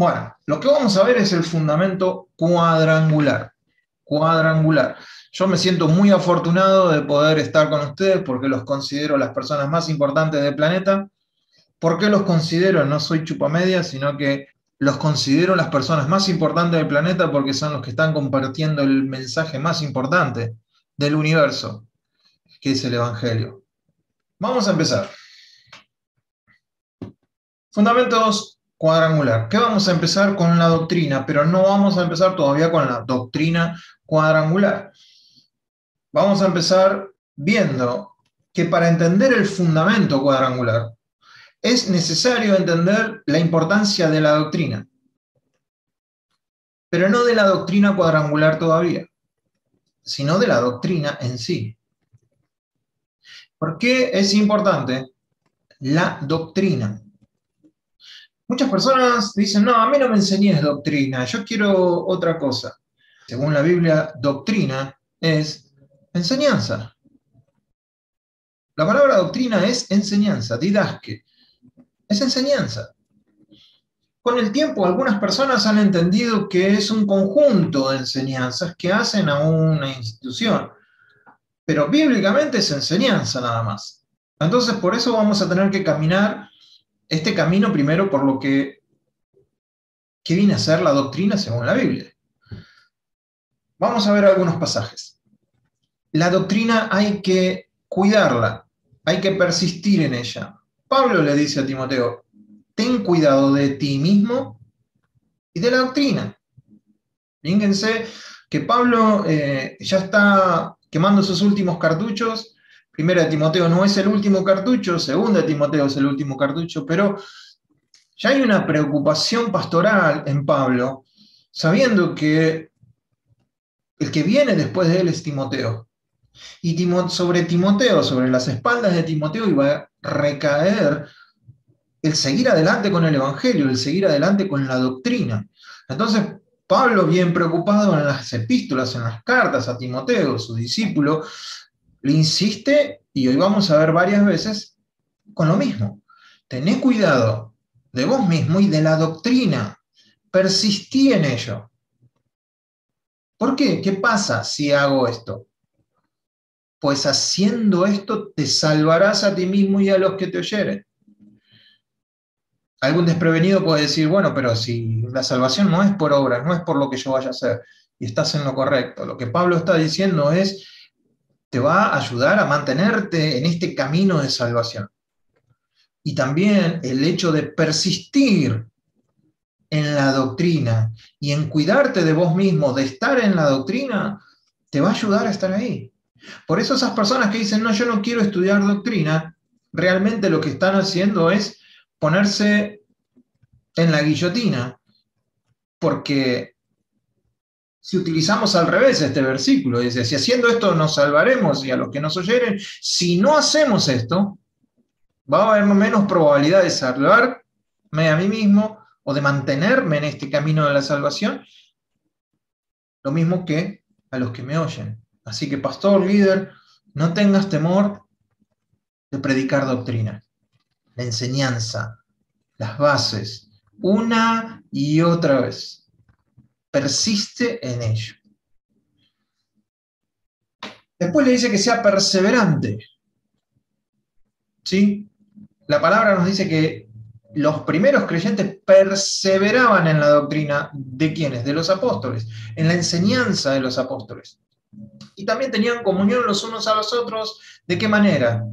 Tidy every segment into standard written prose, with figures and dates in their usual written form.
Bueno, lo que vamos a ver es el fundamento cuadrangular. Cuadrangular. Yo me siento muy afortunado de poder estar con ustedes porque los considero las personas más importantes del planeta. ¿Por qué los considero? No soy chupamedia, sino que los considero las personas más importantes del planeta porque son los que están compartiendo el mensaje más importante del universo, que es el Evangelio. Vamos a empezar. Fundamentos cuadrangular. ¿Qué vamos a empezar con la doctrina? Pero no vamos a empezar todavía con la doctrina cuadrangular. Vamos a empezar viendo que para entender el fundamento cuadrangular es necesario entender la importancia de la doctrina, pero no de la doctrina cuadrangular todavía, sino de la doctrina en sí. ¿Por qué es importante la doctrina? Muchas personas dicen, no, a mí no me enseñes doctrina, yo quiero otra cosa. Según la Biblia, doctrina es enseñanza. La palabra doctrina es enseñanza, didaske, es enseñanza. Con el tiempo, algunas personas han entendido que es un conjunto de enseñanzas que hacen a una institución, pero bíblicamente es enseñanza nada más. Entonces, por eso vamos a tener que caminar este camino primero por lo que viene a ser la doctrina según la Biblia. Vamos a ver algunos pasajes. La doctrina hay que cuidarla, hay que persistir en ella. Pablo le dice a Timoteo, ten cuidado de ti mismo y de la doctrina. Fíjense que Pablo ya está quemando sus últimos cartuchos. Primera de Timoteo no es el último cartucho, segunda de Timoteo es el último cartucho, pero ya hay una preocupación pastoral en Pablo, sabiendo que el que viene después de él es Timoteo. Y sobre Timoteo, sobre las espaldas de Timoteo, iba a recaer el seguir adelante con el Evangelio, el seguir adelante con la doctrina. Entonces, Pablo, bien preocupado en las epístolas, en las cartas a Timoteo, su discípulo, le insiste, y hoy vamos a ver varias veces, con lo mismo. Tené cuidado de vos mismo y de la doctrina. Persistí en ello. ¿Por qué? ¿Qué pasa si hago esto? Pues haciendo esto te salvarás a ti mismo y a los que te oyeren. Algún desprevenido puede decir, bueno, pero si la salvación no es por obras, no es por lo que yo vaya a hacer, y estás en lo correcto. Lo que Pablo está diciendo es, te va a ayudar a mantenerte en este camino de salvación. Y también el hecho de persistir en la doctrina y en cuidarte de vos mismo, de estar en la doctrina, te va a ayudar a estar ahí. Por eso esas personas que dicen, no, yo no quiero estudiar doctrina, realmente lo que están haciendo es ponerse en la guillotina, porque si utilizamos al revés este versículo, dice, si haciendo esto nos salvaremos y a los que nos oyeren, si no hacemos esto, va a haber menos probabilidad de salvarme a mí mismo o de mantenerme en este camino de la salvación, lo mismo que a los que me oyen. Así que, pastor, líder, no tengas temor de predicar doctrina, la enseñanza, las bases, una y otra vez. Persiste en ello. Después le dice que sea perseverante. ¿Sí? La palabra nos dice que los primeros creyentes perseveraban en la doctrina de ¿quiénes? De los apóstoles, en la enseñanza de los apóstoles. Y también tenían comunión los unos a los otros. ¿De qué manera?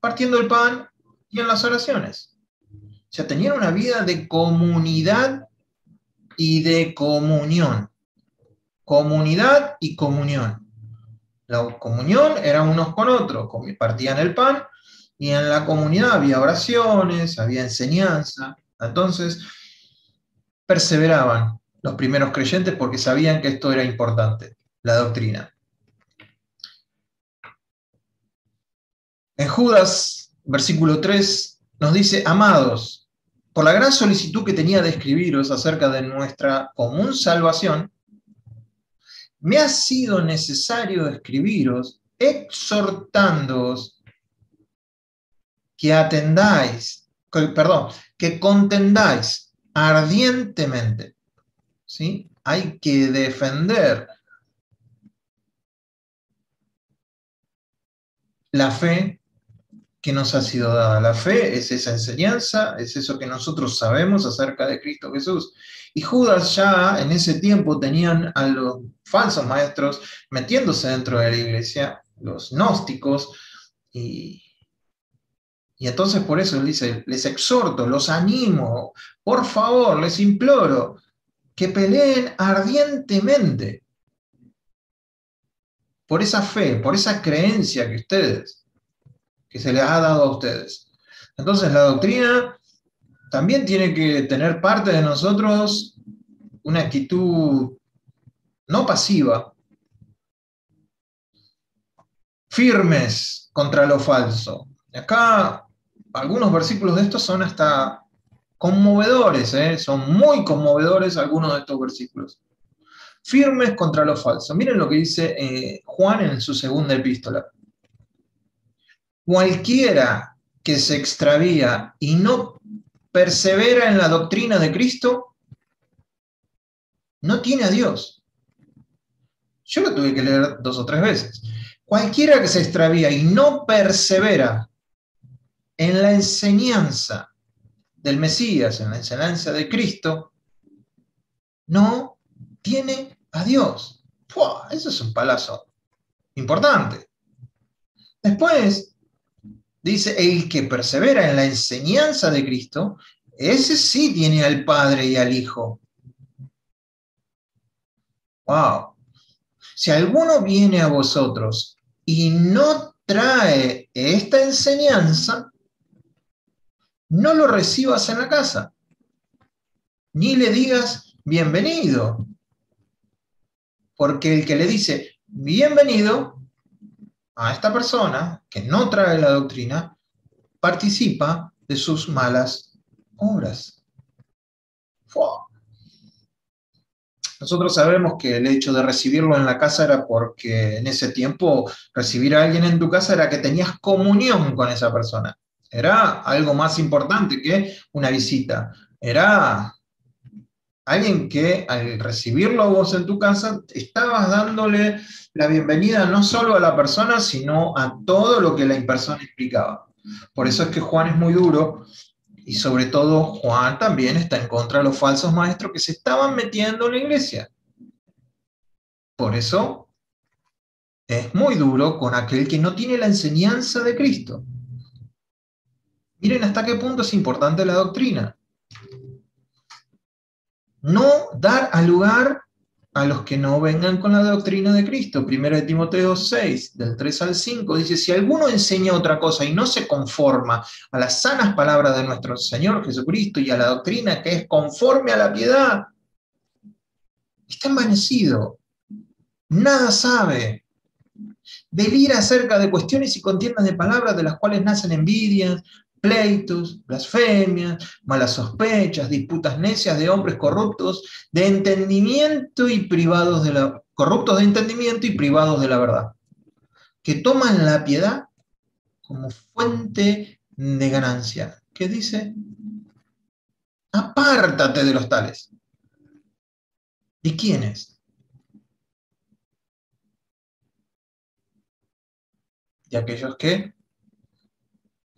Partiendo el pan y en las oraciones. O sea, tenían una vida de comunidad y de comunión. Comunidad y comunión. La comunión era unos con otros, partían el pan y en la comunidad había oraciones, había enseñanza. Entonces, perseveraban los primeros creyentes porque sabían que esto era importante, la doctrina. En Judas, versículo 3, nos dice, amados, por la gran solicitud que tenía de escribiros acerca de nuestra común salvación, me ha sido necesario escribiros exhortándoos que atendáis, que contendáis ardientemente, ¿sí? Hay que defender la fe que nos ha sido dada. La fe es esa enseñanza, es eso que nosotros sabemos acerca de Cristo Jesús. Y Judas ya en ese tiempo tenían a los falsos maestros metiéndose dentro de la iglesia, los gnósticos, y, y entonces por eso él dice, les exhorto, los animo, por favor, les imploro, que peleen ardientemente por esa fe, por esa creencia que se les ha dado a ustedes. Entonces la doctrina también tiene que tener parte de nosotros una actitud no pasiva, firmes contra lo falso. Y acá algunos versículos de estos son hasta conmovedores, son muy conmovedores algunos de estos versículos. Firmes contra lo falso. Miren lo que dice Juan en su segunda epístola. Cualquiera que se extravía y no persevera en la doctrina de Cristo, no tiene a Dios. Yo lo tuve que leer 2 o 3 veces. Cualquiera que se extravía y no persevera en la enseñanza del Mesías, en la enseñanza de Cristo, no tiene a Dios. ¡Fua! Eso es un palazo importante. Después dice, el que persevera en la enseñanza de Cristo, ese sí tiene al Padre y al Hijo. ¡Wow! Si alguno viene a vosotros y no trae esta enseñanza, no lo recibas en la casa, ni le digas bienvenido, porque el que le dice bienvenido a esta persona que no trae la doctrina, participa de sus malas obras. ¡Fua! Nosotros sabemos que el hecho de recibirlo en la casa era porque en ese tiempo recibir a alguien en tu casa era que tenías comunión con esa persona. Era algo más importante que una visita. Era alguien que al recibirlo vos en tu casa estabas dándole la bienvenida no solo a la persona, sino a todo lo que la persona implicaba. Por eso es que Juan es muy duro. Y sobre todo, Juan también está en contra de los falsos maestros que se estaban metiendo en la iglesia. Por eso es muy duro con aquel que no tiene la enseñanza de Cristo. Miren hasta qué punto es importante la doctrina. No dar al lugar a los que no vengan con la doctrina de Cristo. 1 Timoteo 6, del 3 al 5, dice, si alguno enseña otra cosa y no se conforma a las sanas palabras de nuestro Señor Jesucristo y a la doctrina que es conforme a la piedad, está envanecido, nada sabe, delira acerca de cuestiones y contiendas de palabras de las cuales nacen envidias, pleitos, blasfemias, malas sospechas, disputas necias de hombres corruptos de entendimiento y privados de la corruptos de entendimiento y privados de la verdad, que toman la piedad como fuente de ganancia. ¿Qué dice? Apártate de los tales. ¿De quiénes? De aquellos que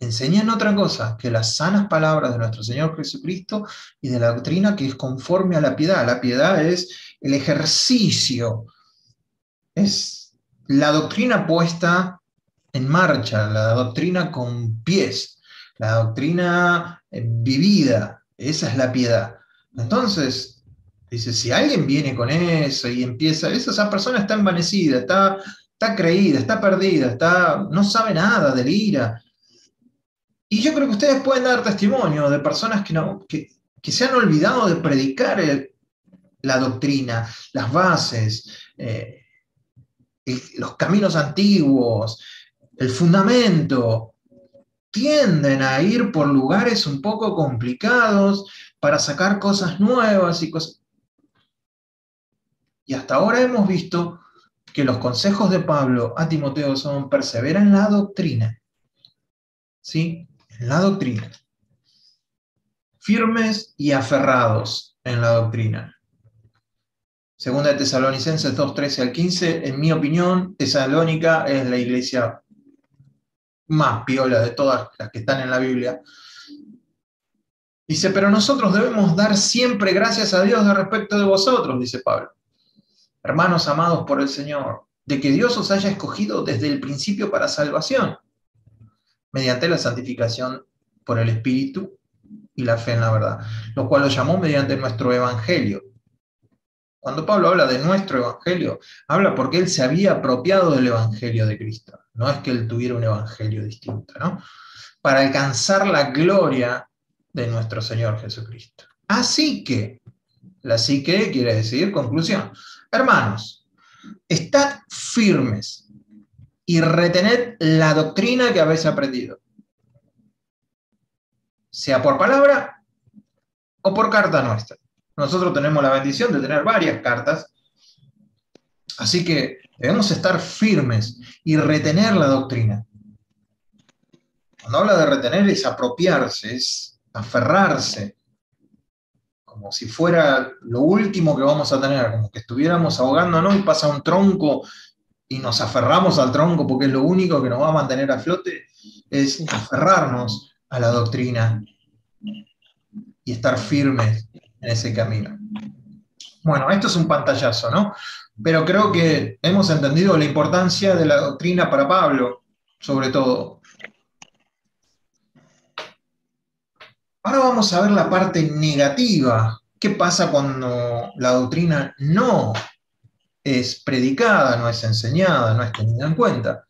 enseñan otra cosa que las sanas palabras de nuestro Señor Jesucristo y de la doctrina que es conforme a la piedad. La piedad es el ejercicio, es la doctrina puesta en marcha, la doctrina con pies, la doctrina vivida. Esa es la piedad. Entonces, dice, si alguien viene con eso y empieza, esa persona está envanecida, está creída, está perdida, no sabe nada, delira. Y yo creo que ustedes pueden dar testimonio de personas que se han olvidado de predicar la doctrina, las bases, los caminos antiguos, el fundamento. Tienden a ir por lugares un poco complicados para sacar cosas nuevas y cosas. Y hasta ahora hemos visto que los consejos de Pablo a Timoteo son persevera en la doctrina. ¿Sí? En la doctrina. firmes y aferrados en la doctrina. Segunda de Tesalonicenses 2, 13 al 15, en mi opinión, Tesalónica es la iglesia más piola de todas las que están en la Biblia. Dice, pero nosotros debemos dar siempre gracias a Dios de respecto de vosotros, dice Pablo. Hermanos amados por el Señor, de que Dios os haya escogido desde el principio para salvación, mediante la santificación por el Espíritu y la fe en la verdad, lo cual lo llamó mediante nuestro Evangelio. Cuando Pablo habla de nuestro Evangelio, habla porque él se había apropiado del Evangelio de Cristo. No es que él tuviera un Evangelio distinto, ¿no? Para alcanzar la gloria de nuestro Señor Jesucristo. Así que, la así que quiere decir conclusión. Hermanos, estad firmes y retened la doctrina que habéis aprendido, sea por palabra o por carta nuestra. Nosotros tenemos la bendición de tener varias cartas, así que debemos estar firmes y retener la doctrina. Cuando habla de retener es apropiarse, es aferrarse, como si fuera lo último que vamos a tener, como que estuviéramos ahogándonos y pasa un tronco y nos aferramos al tronco porque es lo único que nos va a mantener a flote, es aferrarnos a la doctrina y estar firmes en ese camino. Bueno, esto es un pantallazo, ¿no? Pero creo que hemos entendido la importancia de la doctrina para Pablo, sobre todo. Ahora vamos a ver la parte negativa. ¿Qué pasa cuando la doctrina no es predicada, no es enseñada, no es tenida en cuenta?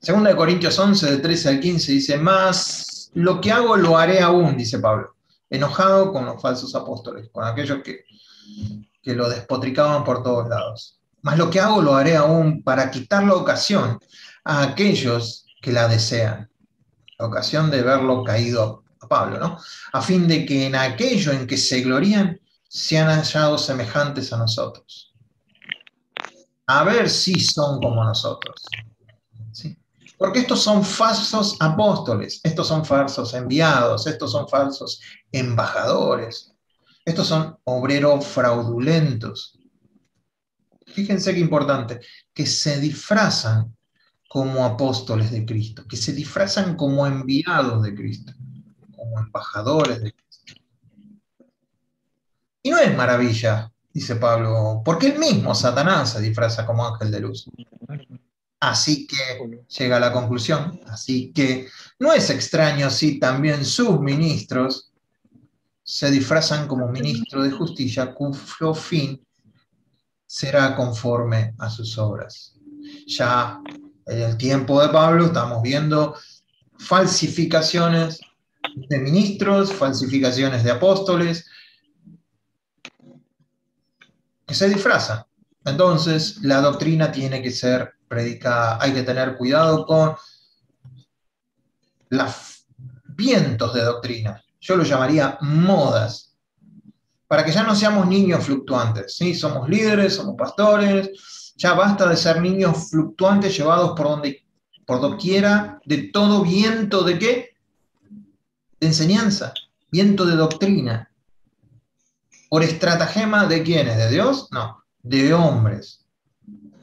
Segunda de Corintios 11, de 13 al 15, dice, más lo que hago lo haré aún, dice Pablo, enojado con los falsos apóstoles, con aquellos que lo despotricaban por todos lados. Más lo que hago lo haré aún para quitar la ocasión a aquellos que la desean. La ocasión de verlo caído a Pablo, ¿no? A fin de que en aquello en que se glorían sean hallados semejantes a nosotros. A ver si son como nosotros. ¿Sí? Porque estos son falsos apóstoles, estos son falsos enviados, estos son falsos embajadores, estos son obreros fraudulentos. Fíjense qué importante, que se disfrazan como apóstoles de Cristo, que se disfrazan como enviados de Cristo, como embajadores de Cristo. Y no es maravilla, dice Pablo, porque el mismo Satanás se disfraza como ángel de luz. Así que llega a la conclusión, así que no es extraño si también sus ministros se disfrazan como ministros de justicia, cuyo fin será conforme a sus obras. Ya en el tiempo de Pablo estamos viendo falsificaciones de ministros, falsificaciones de apóstoles, que se disfrazan. Entonces, la doctrina tiene que ser predicada. Hay que tener cuidado con los vientos de doctrina. Yo lo llamaría modas. Para que ya no seamos niños fluctuantes. ¿Sí? Somos líderes, somos pastores. Ya basta de ser niños fluctuantes llevados por doquiera de todo viento de ¿qué? De enseñanza, viento de doctrina. ¿Por estratagema de quiénes? ¿De Dios? No, de hombres.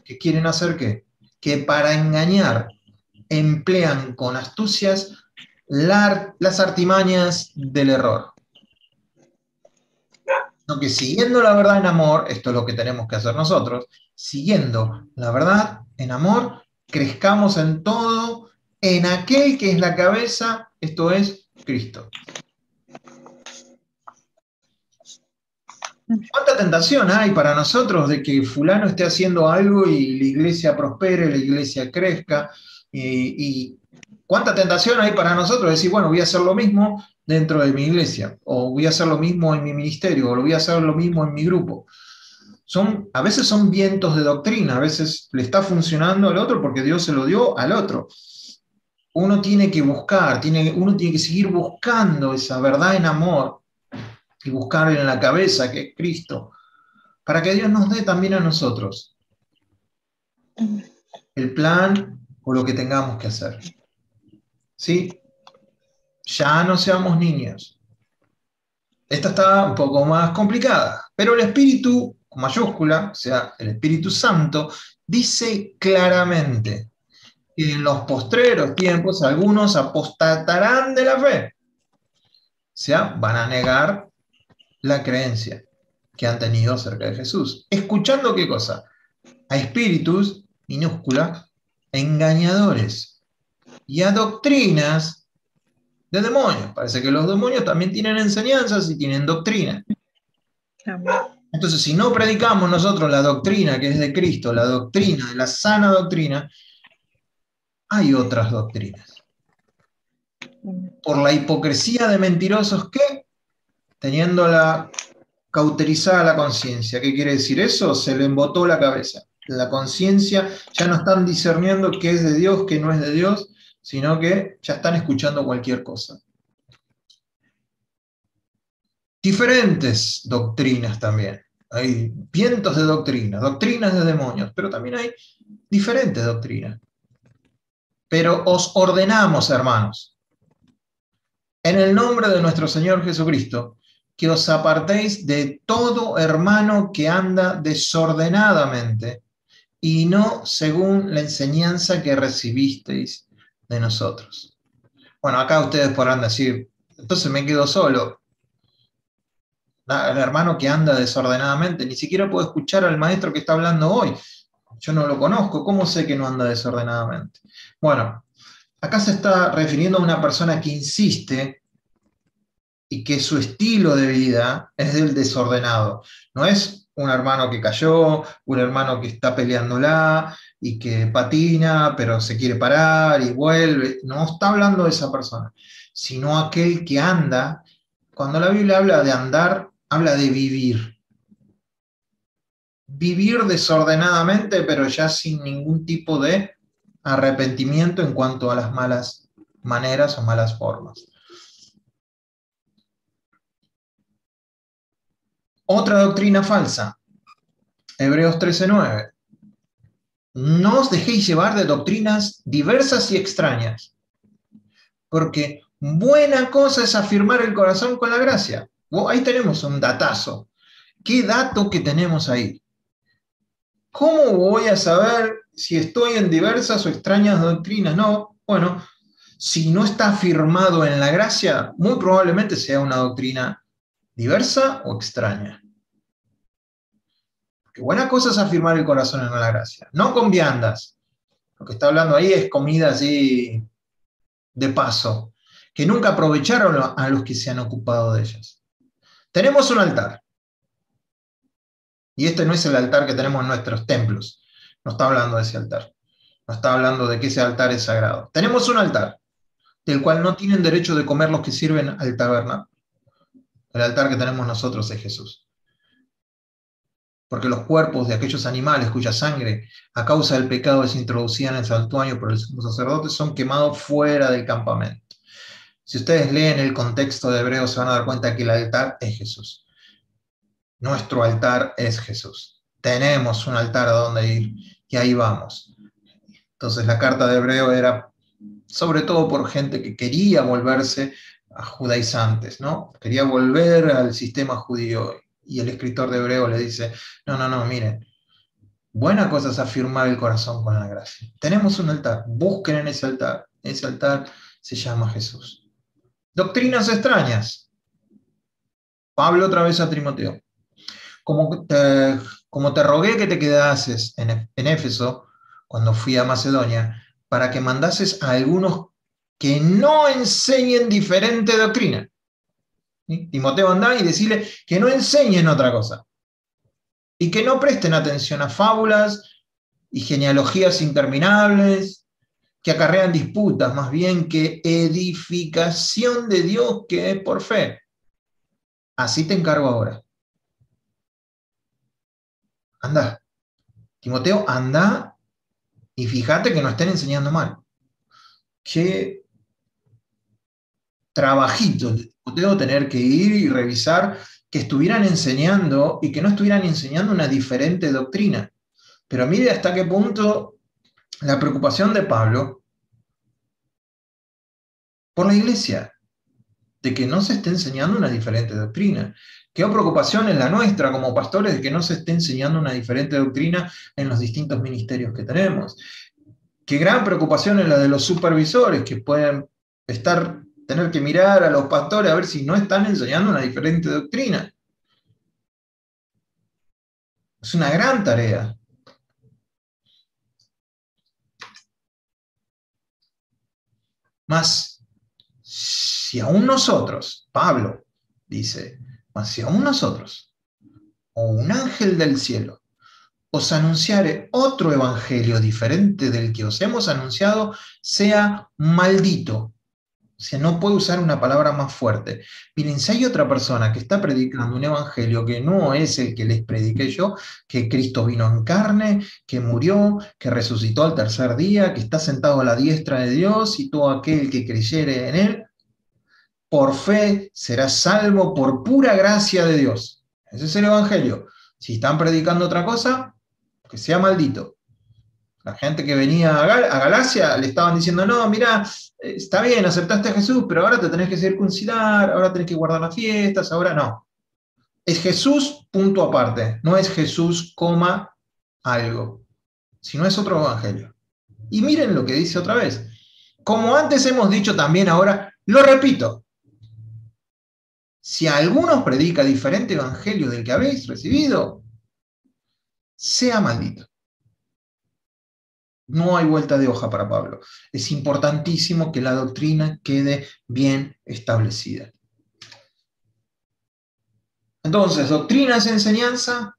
¿Que quieren hacer qué? Que para engañar emplean con astucias las artimañas del error. No, que siguiendo la verdad en amor, esto es lo que tenemos que hacer nosotros, siguiendo la verdad en amor, crezcamos en todo, en aquel que es la cabeza, esto es Cristo. ¿Cuánta tentación hay para nosotros de que fulano esté haciendo algo y la iglesia prospere, la iglesia crezca? Y cuánta tentación hay para nosotros de decir, bueno, voy a hacer lo mismo dentro de mi iglesia, o voy a hacer lo mismo en mi ministerio, o lo voy a hacer lo mismo en mi grupo. A veces son vientos de doctrina, a veces le está funcionando al otro porque Dios se lo dio al otro. Uno tiene que buscar, uno tiene que seguir buscando esa verdad en amor y buscar en la cabeza que es Cristo, para que Dios nos dé también a nosotros el plan o lo que tengamos que hacer. ¿Sí? Ya no seamos niños. Esta está un poco más complicada, pero el Espíritu, con mayúscula, o sea, el Espíritu Santo, dice claramente que en los postreros tiempos algunos apostatarán de la fe. O sea, van a negar la creencia que han tenido acerca de Jesús. ¿Escuchando qué cosa? A espíritus, minúscula, engañadores y a doctrinas de demonios. Parece que los demonios también tienen enseñanzas y tienen doctrina. Amén. Entonces, si no predicamos nosotros la doctrina que es de Cristo, la doctrina, la sana doctrina, hay otras doctrinas. Por la hipocresía de mentirosos que, teniéndola cauterizada la conciencia. ¿Qué quiere decir eso? Se le embotó la cabeza. La conciencia ya no están discerniendo qué es de Dios, qué no es de Dios, sino que ya están escuchando cualquier cosa. Diferentes doctrinas también. Hay vientos de doctrinas, doctrinas de demonios, pero también hay diferentes doctrinas. Pero os ordenamos, hermanos, en el nombre de nuestro Señor Jesucristo, que os apartéis de todo hermano que anda desordenadamente y no según la enseñanza que recibisteis de nosotros. Bueno, acá ustedes podrán decir, entonces me quedo solo. El hermano que anda desordenadamente, ni siquiera puedo escuchar al maestro que está hablando hoy. Yo no lo conozco, ¿cómo sé que no anda desordenadamente? Bueno, acá se está refiriendo a una persona que insiste y que su estilo de vida es del desordenado. No es un hermano que cayó, un hermano que está peleándola y que patina, pero se quiere parar y vuelve. No está hablando de esa persona, sino aquel que anda. Cuando la Biblia habla de andar, habla de vivir. Vivir desordenadamente, pero ya sin ningún tipo de arrepentimiento en cuanto a las malas maneras o malas formas. Otra doctrina falsa, Hebreos 13:9. No os dejéis llevar de doctrinas diversas y extrañas, porque buena cosa es afirmar el corazón con la gracia. Ahí tenemos un datazo. ¿Qué dato que tenemos ahí? ¿Cómo voy a saber si estoy en diversas o extrañas doctrinas? No, bueno, si no está afirmado en la gracia, muy probablemente sea una doctrina diversa o extraña. Porque buena cosa es afirmar el corazón en la gracia, no con viandas. Lo que está hablando ahí es comida así de paso, que nunca aprovecharon a los que se han ocupado de ellas. Tenemos un altar, y este no es el altar que tenemos en nuestros templos, no está hablando de ese altar, no está hablando de que ese altar es sagrado. Tenemos un altar, del cual no tienen derecho de comer los que sirven al tabernáculo. El altar que tenemos nosotros es Jesús. Porque los cuerpos de aquellos animales cuya sangre, a causa del pecado, es introducida en el santuario por el sumo sacerdote, son quemados fuera del campamento. Si ustedes leen el contexto de Hebreos, se van a dar cuenta que el altar es Jesús. Nuestro altar es Jesús. Tenemos un altar a donde ir y ahí vamos. Entonces la carta de Hebreo era sobre todo por gente que quería volverse a judaizantes, ¿no? Quería volver al sistema judío. Y el escritor de Hebreo le dice, no, miren, buena cosa es afirmar el corazón con la gracia. Tenemos un altar, busquen en ese altar se llama Jesús. Doctrinas extrañas. Pablo otra vez a Timoteo. Como te rogué que te quedases en Éfeso, cuando fui a Macedonia, para que mandases a algunos que no enseñen diferente doctrina. ¿Sí? Timoteo, anda y decirle que no enseñen otra cosa. Y que no presten atención a fábulas y genealogías interminables que acarrean disputas, más bien que edificación de Dios que es por fe. Así te encargo ahora. Anda, Timoteo, anda y fíjate que no estén enseñando mal. Qué trabajito Timoteo tener que ir y revisar que estuvieran enseñando y que no estuvieran enseñando una diferente doctrina. Pero mire hasta qué punto la preocupación de Pablo por la iglesia. de que no se esté enseñando una diferente doctrina. Qué preocupación es la nuestra como pastores de que no se esté enseñando una diferente doctrina en los distintos ministerios que tenemos. Qué gran preocupación es la de los supervisores que pueden tener que mirar a los pastores a ver si no están enseñando una diferente doctrina. Es una gran tarea. Mas, si aún nosotros, Pablo dice, mas si aún nosotros, o un ángel del cielo, os anunciare otro evangelio diferente del que os hemos anunciado, sea maldito. O sea, no puedo usar una palabra más fuerte. Miren, si hay otra persona que está predicando un evangelio que no es el que les prediqué yo, que Cristo vino en carne, que murió, que resucitó al tercer día, que está sentado a la diestra de Dios y todo aquel que creyere en él, por fe será salvo por pura gracia de Dios. Ese es el evangelio. Si están predicando otra cosa, que sea maldito. La gente que venía a Galacia le estaban diciendo, no, mira, está bien, aceptaste a Jesús, pero ahora te tenés que circuncidar, ahora tenés que guardar las fiestas, ahora no. Es Jesús, punto aparte. No es Jesús, coma, algo. Sino es otro evangelio. Y miren lo que dice otra vez. Como antes hemos dicho también ahora, lo repito. Si alguno os predica diferente evangelio del que habéis recibido, sea maldito. No hay vuelta de hoja para Pablo. Es importantísimo que la doctrina quede bien establecida. Entonces, doctrina es enseñanza,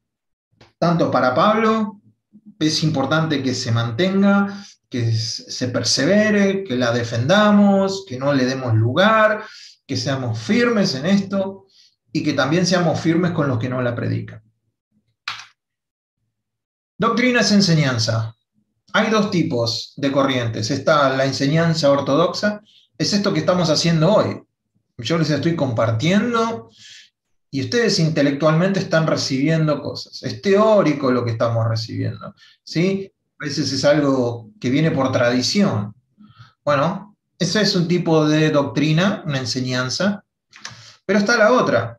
tanto para Pablo, es importante que se mantenga, que se persevere, que la defendamos, que no le demos lugar, que seamos firmes en esto y que también seamos firmes con los que no la predican. Doctrina es enseñanza. Hay dos tipos de corrientes. Está la enseñanza ortodoxa, es esto que estamos haciendo hoy. Yo les estoy compartiendo y ustedes intelectualmente están recibiendo cosas. Es teórico lo que estamos recibiendo, ¿sí? A veces es algo que viene por tradición. Bueno, ese es un tipo de doctrina, una enseñanza, pero está la otra,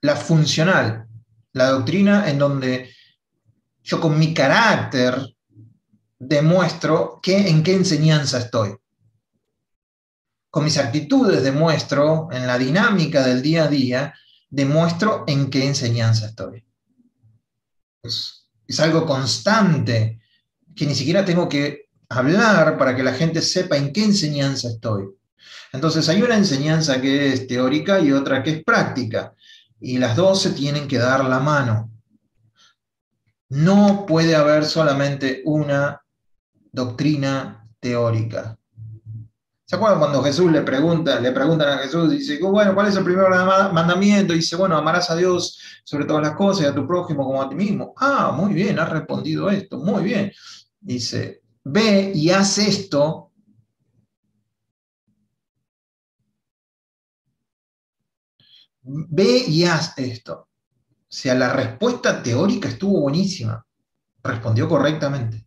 la funcional, la doctrina en donde yo con mi carácter demuestro en qué enseñanza estoy. Con mis actitudes demuestro, en la dinámica del día a día, demuestro en qué enseñanza estoy. Es algo constante, que ni siquiera tengo que hablar para que la gente sepa en qué enseñanza estoy. Entonces hay una enseñanza que es teórica y otra que es práctica, y las dos se tienen que dar la mano. No puede haber solamente una doctrina teórica. ¿Se acuerdan cuando Jesús le preguntan a Jesús, dice, bueno, ¿cuál es el primer mandamiento? Y dice, bueno, amarás a Dios sobre todas las cosas y a tu prójimo como a ti mismo. Ah, muy bien, has respondido esto, muy bien. Dice, ve y haz esto. Ve y haz esto. O sea, la respuesta teórica estuvo buenísima. Respondió correctamente.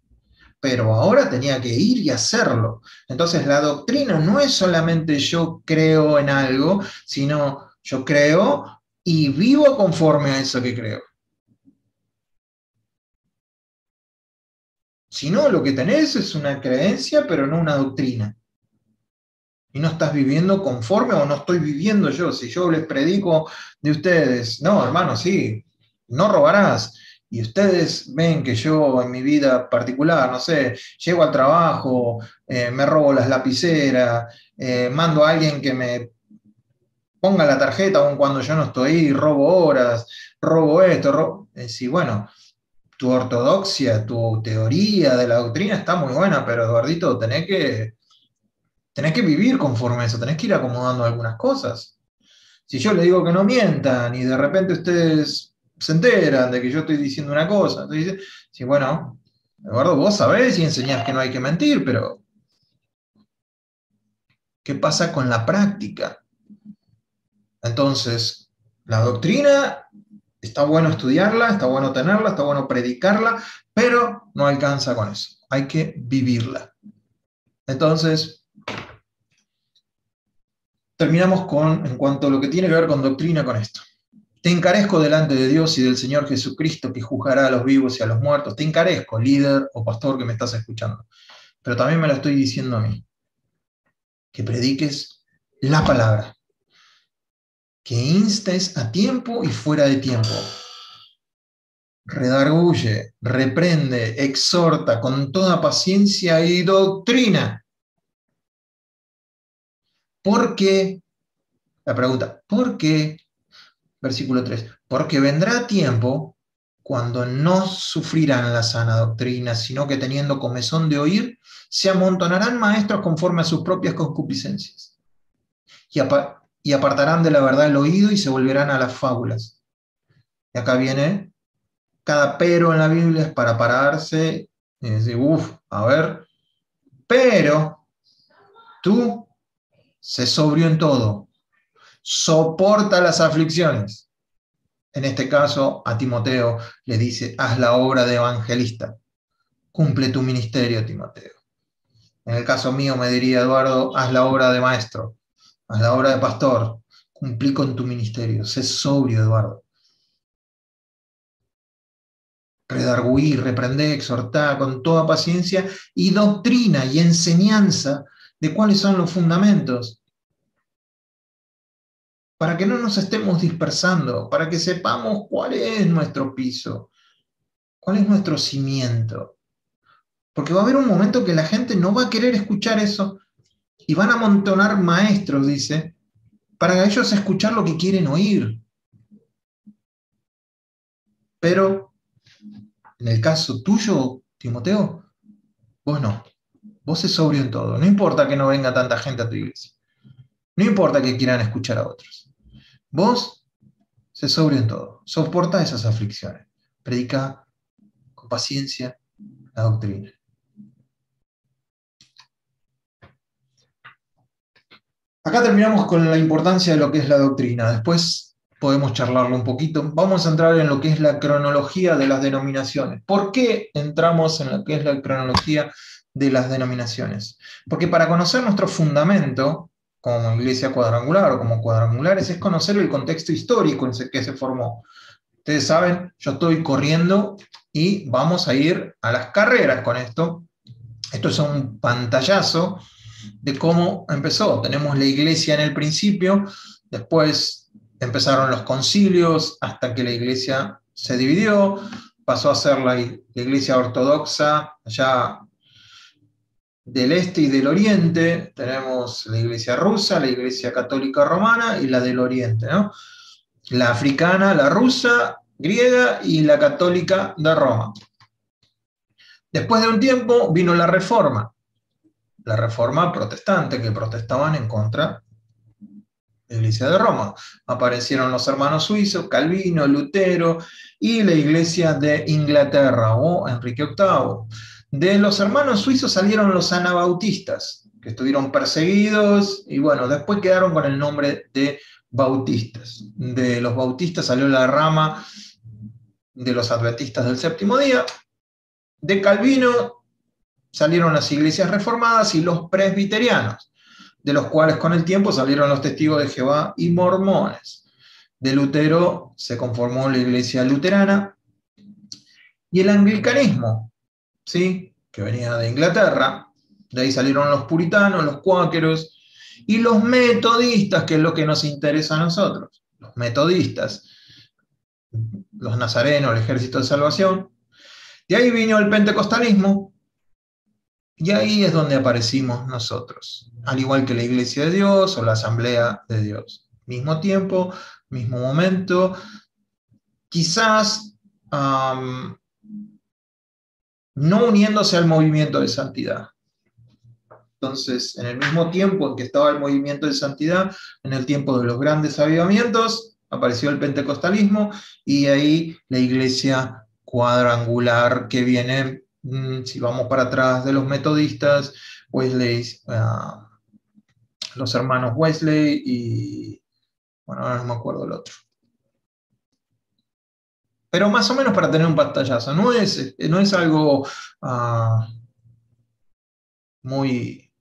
Pero ahora tenía que ir y hacerlo. Entonces la doctrina no es solamente yo creo en algo, sino yo creo y vivo conforme a eso que creo. Si no, lo que tenés es una creencia, pero no una doctrina. Y no estás viviendo conforme o no estoy viviendo yo. Si yo les predico de ustedes, no, hermano, sí, no robarás. Y ustedes ven que yo en mi vida particular, no sé, llego al trabajo, me robo las lapiceras, mando a alguien que me ponga la tarjeta aun cuando yo no estoy, robo horas, robo esto, sí, bueno, tu ortodoxia, tu teoría de la doctrina está muy buena, pero Eduardito, tenés que vivir conforme a eso, tenés que ir acomodando algunas cosas. Si yo le digo que no mientan y de repente ustedes se enteran de que yo estoy diciendo una cosa, entonces dice, sí, bueno, Eduardo, vos sabés y enseñás que no hay que mentir, pero ¿qué pasa con la práctica? Entonces, la doctrina está bueno estudiarla, está bueno tenerla, está bueno predicarla, pero no alcanza con eso. Hay que vivirla. Entonces, terminamos en cuanto a lo que tiene que ver con doctrina, con esto. Te encarezco delante de Dios y del Señor Jesucristo, que juzgará a los vivos y a los muertos. Te encarezco, líder o pastor que me estás escuchando. Pero también me lo estoy diciendo a mí. Que prediques la palabra. Que instes a tiempo y fuera de tiempo. Redarguye, reprende, exhorta con toda paciencia y doctrina. ¿Por qué? La pregunta, ¿por qué? Versículo 3. Porque vendrá tiempo cuando no sufrirán la sana doctrina, sino que teniendo comezón de oír, se amontonarán maestros conforme a sus propias concupiscencias. Y apartarán de la verdad el oído y se volverán a las fábulas. Y acá viene, cada pero en la Biblia es para pararse y decir, a ver, pero tú sé sobrio en todo, soporta las aflicciones. En este caso, a Timoteo le dice, haz la obra de evangelista, cumple tu ministerio, Timoteo. En el caso mío me diría Eduardo, haz la obra de maestro, haz la obra de pastor, cumplí con tu ministerio, sé sobrio, Eduardo. Redarguir, reprender, exhortar con toda paciencia y doctrina y enseñanza de cuáles son los fundamentos, para que no nos estemos dispersando, para que sepamos cuál es nuestro piso, cuál es nuestro cimiento. Porque va a haber un momento que la gente no va a querer escuchar eso y van a amontonar maestros, dice, para ellos escuchar lo que quieren oír. Pero en el caso tuyo, Timoteo, vos no. Vos sos sobrio en todo. No importa que no venga tanta gente a tu iglesia. No importa que quieran escuchar a otros. Vos sos sobrio en todo. Soporta esas aflicciones. Predica con paciencia la doctrina. Acá terminamos con la importancia de lo que es la doctrina. Después podemos charlarlo un poquito. Vamos a entrar en lo que es la cronología de las denominaciones. ¿Por qué entramos en lo que es la cronología de las denominaciones? Porque para conocer nuestro fundamento, como iglesia cuadrangular o como cuadrangulares, es conocer el contexto histórico en que se formó. Ustedes saben, yo estoy corriendo y vamos a ir a las carreras con esto. Esto es un pantallazo de cómo empezó. Tenemos la iglesia en el principio, después empezaron los concilios hasta que la iglesia se dividió, pasó a ser la iglesia ortodoxa allá del este y del oriente, tenemos la iglesia rusa, la iglesia católica romana y la del oriente, ¿no? La africana, la rusa, griega y la católica de Roma. Después de un tiempo vino la reforma protestante, que protestaban en contra de la iglesia de Roma. Aparecieron los hermanos suizos, Calvino, Lutero y la iglesia de Inglaterra, o Enrique VIII. De los hermanos suizos salieron los anabautistas, que estuvieron perseguidos y bueno, después quedaron con el nombre de bautistas. De los bautistas salió la rama de los adventistas del séptimo día. De Calvino salieron las iglesias reformadas y los presbiterianos, de los cuales con el tiempo salieron los testigos de Jehová y mormones. De Lutero se conformó la iglesia luterana y el anglicanismo, ¿sí? Que venía de Inglaterra. De ahí salieron los puritanos, los cuáqueros y los metodistas, que es lo que nos interesa a nosotros. Los metodistas, los nazarenos, el ejército de salvación. De ahí vino el pentecostalismo, y ahí es donde aparecimos nosotros, al igual que la Iglesia de Dios o la Asamblea de Dios. Mismo tiempo, mismo momento, quizás no uniéndose al movimiento de santidad. Entonces, en el mismo tiempo en que estaba el movimiento de santidad, en el tiempo de los grandes avivamientos, apareció el pentecostalismo y ahí la iglesia cuadrangular que viene, si vamos para atrás, de los metodistas, Wesley, los hermanos Wesley y, bueno, ahora no me acuerdo el otro. Pero más o menos para tener un pantallazo, no es algo muy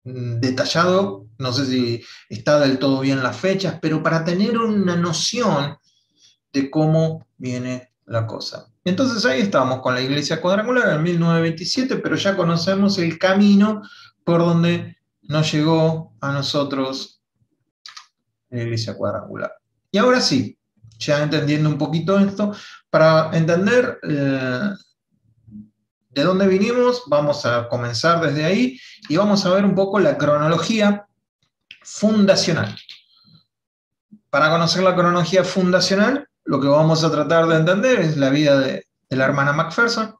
detallado, No sé si está del todo bien las fechas, pero para tener una noción de cómo viene la cosa. Entonces ahí estamos con la iglesia cuadrangular en 1927, pero ya conocemos el camino por donde nos llegó a nosotros la iglesia cuadrangular. Y ahora sí, ya entendiendo un poquito esto, para entender de dónde vinimos, vamos a comenzar desde ahí y vamos a ver un poco la cronología fundacional. Para conocer la cronología fundacional, lo que vamos a tratar de entender es la vida de la hermana Macpherson.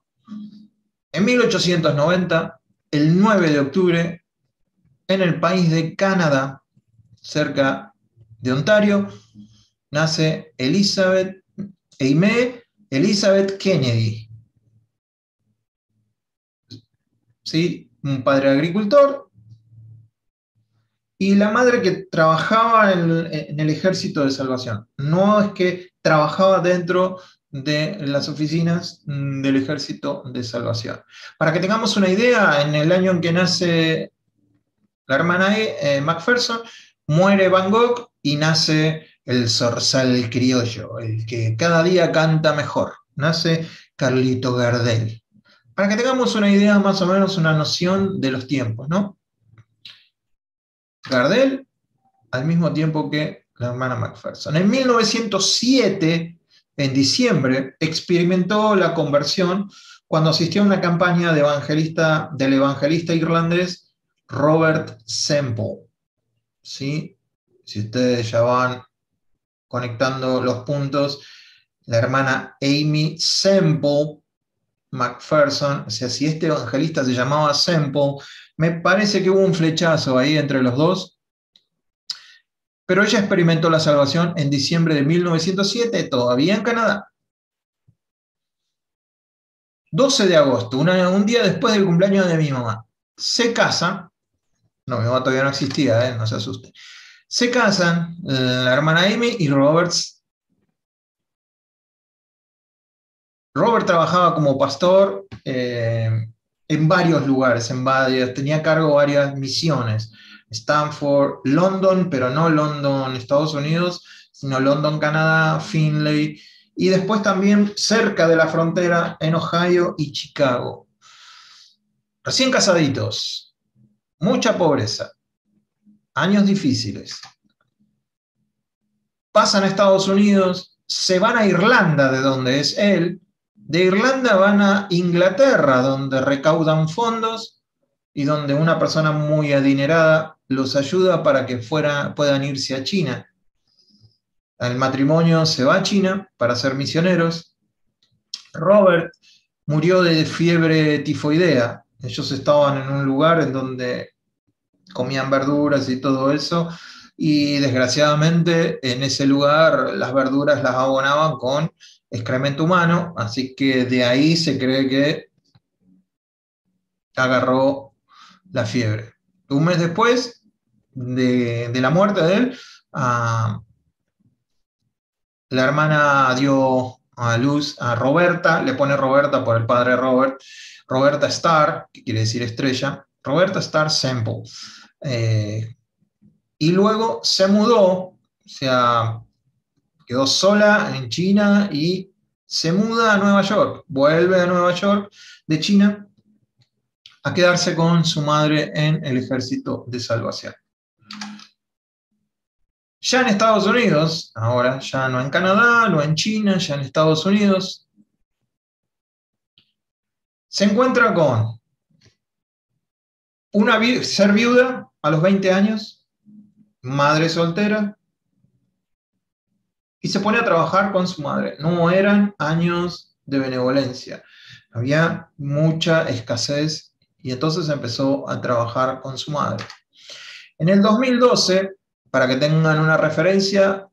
En 1890, el 9 de octubre, en el país de Canadá, cerca de Ontario, nace Aimée Elizabeth Kennedy. ¿Sí? Un padre agricultor y la madre que trabajaba en el Ejército de Salvación. No es que trabajaba dentro de las oficinas del Ejército de Salvación. Para que tengamos una idea, en el año en que nace la hermana Macpherson, muere Van Gogh y nace el zorzal criollo, el que cada día canta mejor. Nace Carlito Gardel. Para que tengamos una idea, más o menos una noción de los tiempos, ¿no? Gardel al mismo tiempo que la hermana Macpherson. En 1907, en diciembre, experimentó la conversión cuando asistió a una campaña del evangelista irlandés Robert Semple. ¿Sí? Si ustedes ya van conectando los puntos, la hermana Amy Semple Macpherson, o sea, si este evangelista se llamaba Semple, me parece que hubo un flechazo ahí entre los dos, pero ella experimentó la salvación en diciembre de 1907, todavía en Canadá. 12 de agosto, un día después del cumpleaños de mi mamá, se casan, no, mi mamá todavía no existía, no se asuste, se casan la hermana Amy y Robert. Robert trabajaba como pastor en varios lugares, tenía a cargo varias misiones. Stanford, London, pero no London, Estados Unidos, sino London, Canadá, Findlay, y después también cerca de la frontera en Ohio y Chicago. Recién casaditos, mucha pobreza, años difíciles. Pasan a Estados Unidos, se van a Irlanda, de donde es él. De Irlanda van a Inglaterra, donde recaudan fondos y donde una persona muy adinerada los ayuda para que puedan irse a China. El matrimonio se va a China para ser misioneros. Robert murió de fiebre tifoidea. Ellos estaban en un lugar en donde comían verduras y todo eso, y desgraciadamente en ese lugar las verduras las abonaban con excremento humano, así que de ahí se cree que agarró la fiebre. Un mes después de la muerte de él, la hermana dio a luz a Roberta, le pone Roberta por el padre Robert, Roberta Starr, que quiere decir estrella, Roberta Starr Semple. Y luego se mudó, o sea, quedó sola en China y se muda a Nueva York, vuelve a Nueva York de China a quedarse con su madre en el Ejército de Salvación. Ya en Estados Unidos, ahora ya no en Canadá, no en China, ya en Estados Unidos, se encuentra con ser viuda a los 20 años, madre soltera, y se pone a trabajar con su madre. No eran años de benevolencia, había mucha escasez y entonces empezó a trabajar con su madre. En el 2012, para que tengan una referencia,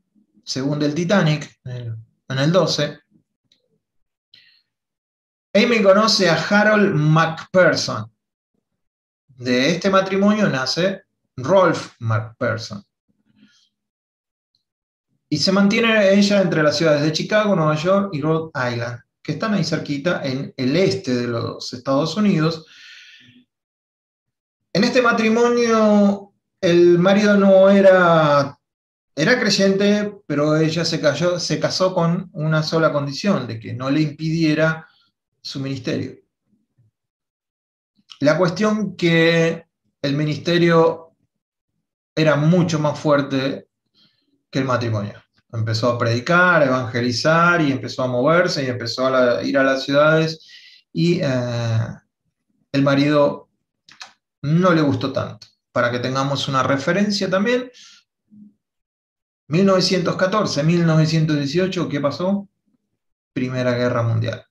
según el Titanic, en el 12, Amy conoce a Harold Macpherson. De este matrimonio nace Rolf Macpherson. Y se mantiene ella entre las ciudades de Chicago, Nueva York y Rhode Island, que están ahí cerquita en el este de los Estados Unidos. En este matrimonio, El marido no era creyente, pero ella se casó con una sola condición, de que no le impidiera su ministerio. La cuestión que el ministerio era mucho más fuerte que el matrimonio. Empezó a predicar, a evangelizar, y empezó a moverse, y empezó a ir a las ciudades, y el marido no le gustó tanto. Para que tengamos una referencia también, 1914, 1918, ¿qué pasó? Primera Guerra Mundial.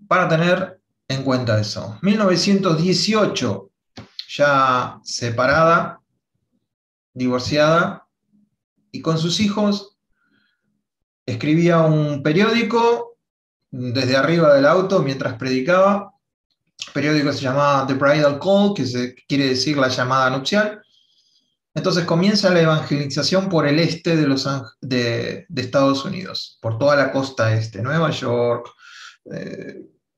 Para tener en cuenta eso. 1918, ya separada, divorciada, y con sus hijos, escribía un periódico desde arriba del auto mientras predicaba. El periódico se llamaba The Bridal Call, que quiere decir la llamada nupcial. Entonces comienza la evangelización por el este de Estados Unidos, por toda la costa este, Nueva York,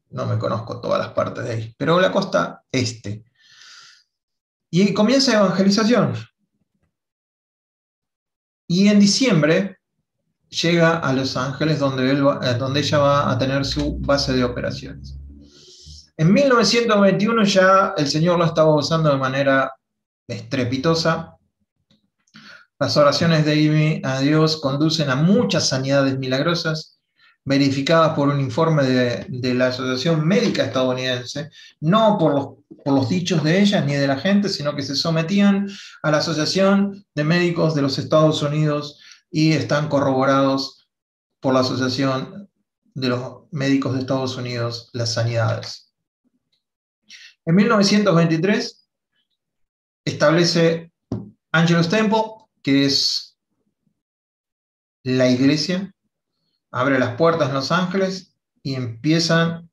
no me conozco todas las partes de ahí, pero la costa este. Y comienza evangelización. Y en diciembre llega a Los Ángeles, donde ella va a tener su base de operaciones. En 1921 ya el Señor lo estaba usando de manera estrepitosa. Las oraciones de Amy a Dios conducen a muchas sanidades milagrosas, verificadas por un informe de la Asociación Médica Estadounidense, no por los dichos de ella ni de la gente, sino que se sometían a la Asociación de Médicos de los Estados Unidos y están corroborados por la Asociación de los Médicos de Estados Unidos, las sanidades. En 1923 establece Angelus Temple, que es la iglesia, abre las puertas en Los Ángeles y empiezan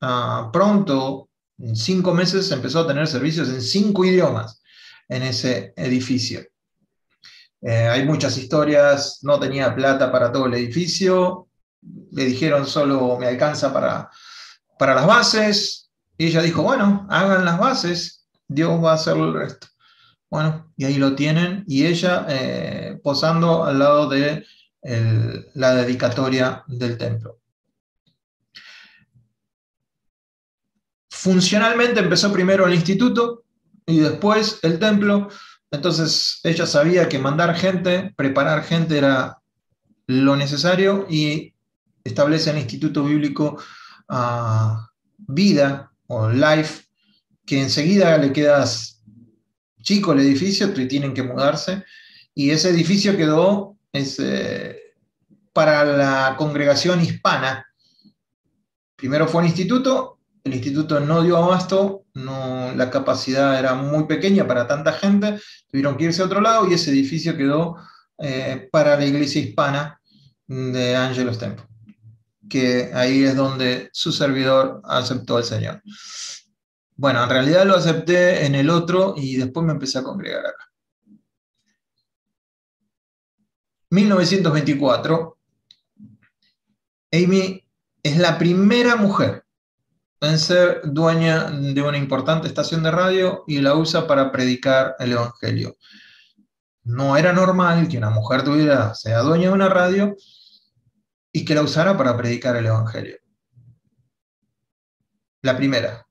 pronto, en 5 meses, empezó a tener servicios en 5 idiomas en ese edificio. Hay muchas historias, no tenía plata para todo el edificio, le dijeron solo me alcanza para las bases, y ella dijo, bueno, hagan las bases, Dios va a hacer el resto. Bueno, y ahí lo tienen, y ella posando al lado de la dedicatoria del templo. Funcionalmente empezó primero el instituto y después el templo, entonces ella sabía que mandar gente, preparar gente era lo necesario, y establece el Instituto Bíblico Vida o Life, que enseguida le quedas chico el edificio, tienen que mudarse, y ese edificio quedó para la congregación hispana. Primero fue un instituto, el instituto no dio abasto, la capacidad era muy pequeña para tanta gente, tuvieron que irse a otro lado, y ese edificio quedó para la iglesia hispana de Angelus Temple, que ahí es donde su servidor aceptó al Señor. Bueno, en realidad lo acepté en el otro y después me empecé a congregar acá. 1924, Amy es la primera mujer en ser dueña de una importante estación de radio y la usa para predicar el Evangelio. No era normal que una mujer sea dueña de una radio y que la usara para predicar el Evangelio. La primera.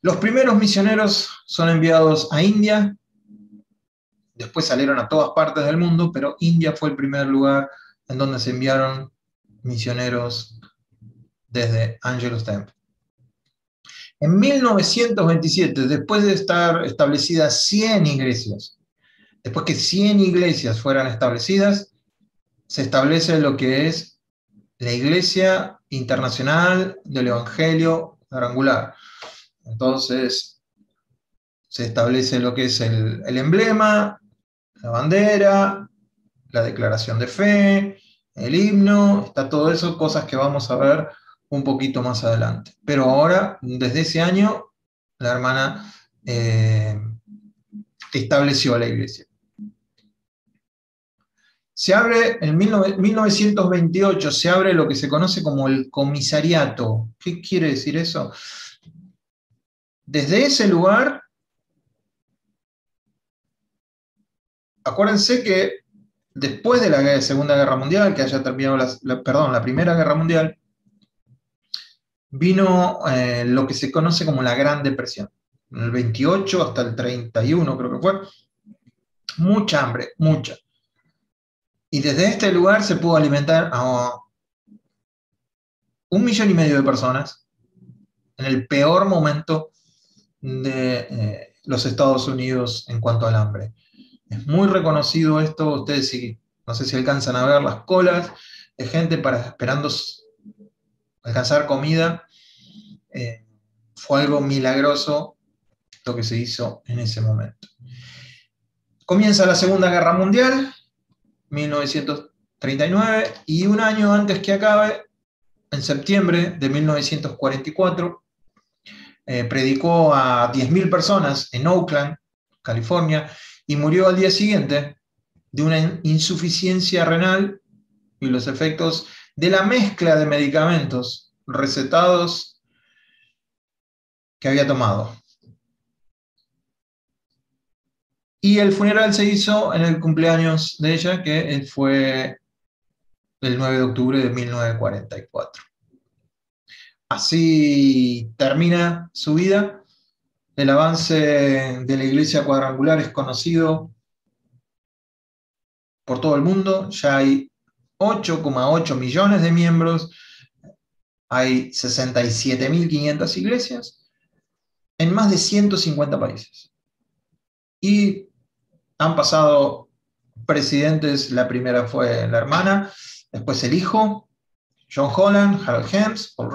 Los primeros misioneros son enviados a India, después salieron a todas partes del mundo, pero India fue el primer lugar en donde se enviaron misioneros desde Angelus Temple. En 1927, después de estar establecidas 100 iglesias, después que 100 iglesias fueran establecidas, se establece lo que es la Iglesia Internacional del Evangelio Cuadrangular. Entonces, se establece lo que es el emblema, la bandera, la declaración de fe, el himno, está todo eso, cosas que vamos a ver un poquito más adelante. Pero ahora, desde ese año, la hermana estableció la iglesia. Se abre, en 1928, se abre lo que se conoce como el comisariato. ¿Qué quiere decir eso? Desde ese lugar acuérdense que después de la Segunda Guerra Mundial, que haya terminado la Primera Guerra Mundial, vino lo que se conoce como la Gran Depresión. En el 28 hasta el 31 creo que fue. Mucha hambre, mucha. Y desde este lugar se pudo alimentar a 1,5 millones de personas en el peor momento de los Estados Unidos en cuanto al hambre. Es muy reconocido esto, ustedes no sé si alcanzan a ver las colas de gente esperando alcanzar comida. Fue algo milagroso lo que se hizo en ese momento. Comienza la Segunda Guerra Mundial, 1939, y un año antes que acabe, en septiembre de 1944, predicó a 10.000 personas en Oakland, California, y murió al día siguiente de una insuficiencia renal y los efectos de la mezcla de medicamentos recetados que había tomado. Y el funeral se hizo en el cumpleaños de ella, que fue el 9 de octubre de 1944. Así termina su vida. El avance de la Iglesia Cuadrangular es conocido por todo el mundo. Ya hay 8,8 millones de miembros, hay 67.500 iglesias en más de 150 países. Y han pasado presidentes, la primera fue la hermana, después el hijo, John Holland, Harold Helms, Paul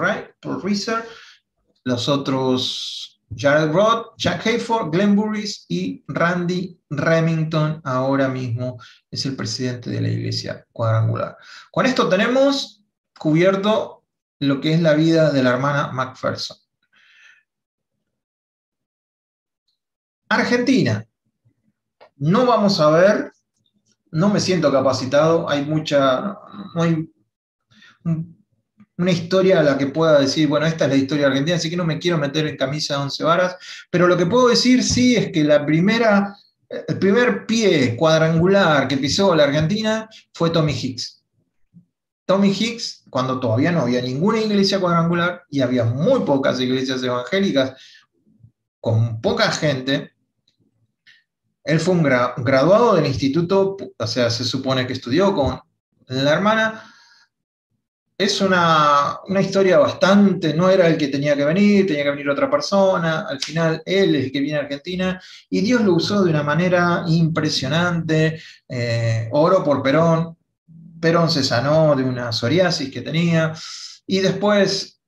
Reiser, los otros Jared Roth, Jack Hayford, Glenn Burris y Randy Remington, ahora mismo es el presidente de la Iglesia Cuadrangular. Con esto tenemos cubierto lo que es la vida de la hermana McPherson. Argentina. No vamos a ver, no me siento capacitado, no hay una historia a la que pueda decir, bueno, esta es la historia argentina, así que no me quiero meter en camisa de 11 varas, pero lo que puedo decir sí es que el primer pie cuadrangular que pisó la Argentina fue Tommy Hicks. Tommy Hicks, cuando todavía no había ninguna iglesia cuadrangular y había muy pocas iglesias evangélicas con poca gente, él fue un graduado del instituto, o sea, se supone que estudió con la hermana. Es una historia bastante, no era el que tenía que venir otra persona, al final él es el que viene a Argentina, y Dios lo usó de una manera impresionante, oró por Perón, Perón se sanó de una psoriasis que tenía, y después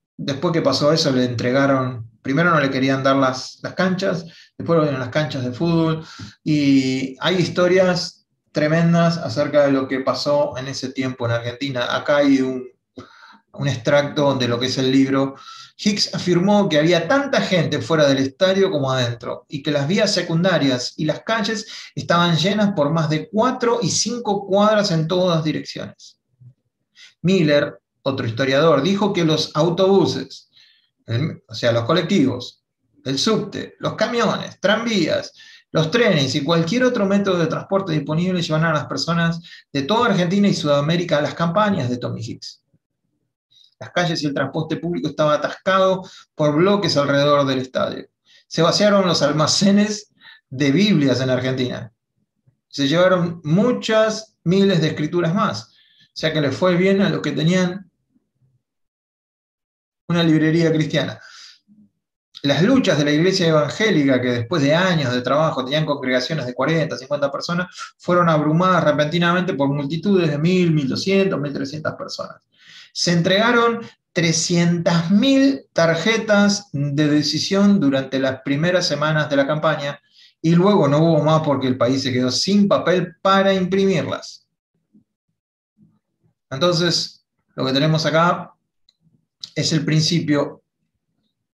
que pasó eso le entregaron, primero no le querían dar las canchas, después lo dieron las canchas de fútbol, y hay historias tremendas acerca de lo que pasó en ese tiempo en Argentina. Acá hay un extracto de lo que es el libro. Hicks afirmó que había tanta gente fuera del estadio como adentro, y que las vías secundarias y las calles estaban llenas por más de 4 y 5 cuadras en todas direcciones. Miller, otro historiador, dijo que los autobuses, o sea, los colectivos, el subte, los camiones, tranvías, los trenes y cualquier otro método de transporte disponible llevaban a las personas de toda Argentina y Sudamérica a las campañas de Tommy Hicks. Las calles y el transporte público estaba atascado por bloques alrededor del estadio. Se vaciaron los almacenes de Biblias en Argentina. Se llevaron muchas miles de escrituras más. O sea que les fue bien a los que tenían una librería cristiana. Las luchas de la iglesia evangélica, que después de años de trabajo tenían congregaciones de 40, 50 personas, fueron abrumadas repentinamente por multitudes de 1.000, 1.200, 1.300 personas. Se entregaron 300.000 tarjetas de decisión durante las primeras semanas de la campaña, y luego no hubo más porque el país se quedó sin papel para imprimirlas. Entonces, lo que tenemos acá es el principio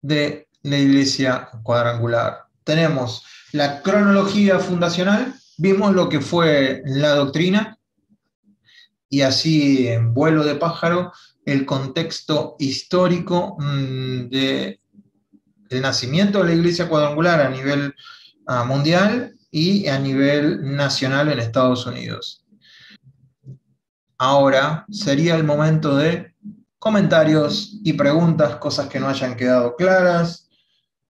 de la Iglesia Cuadrangular. Tenemos la cronología fundacional, vimos lo que fue la doctrina, y así en vuelo de pájaro el contexto histórico del nacimiento de la Iglesia Cuadrangular a nivel mundial, y a nivel nacional en Estados Unidos. Ahora sería el momento de comentarios y preguntas, cosas que no hayan quedado claras.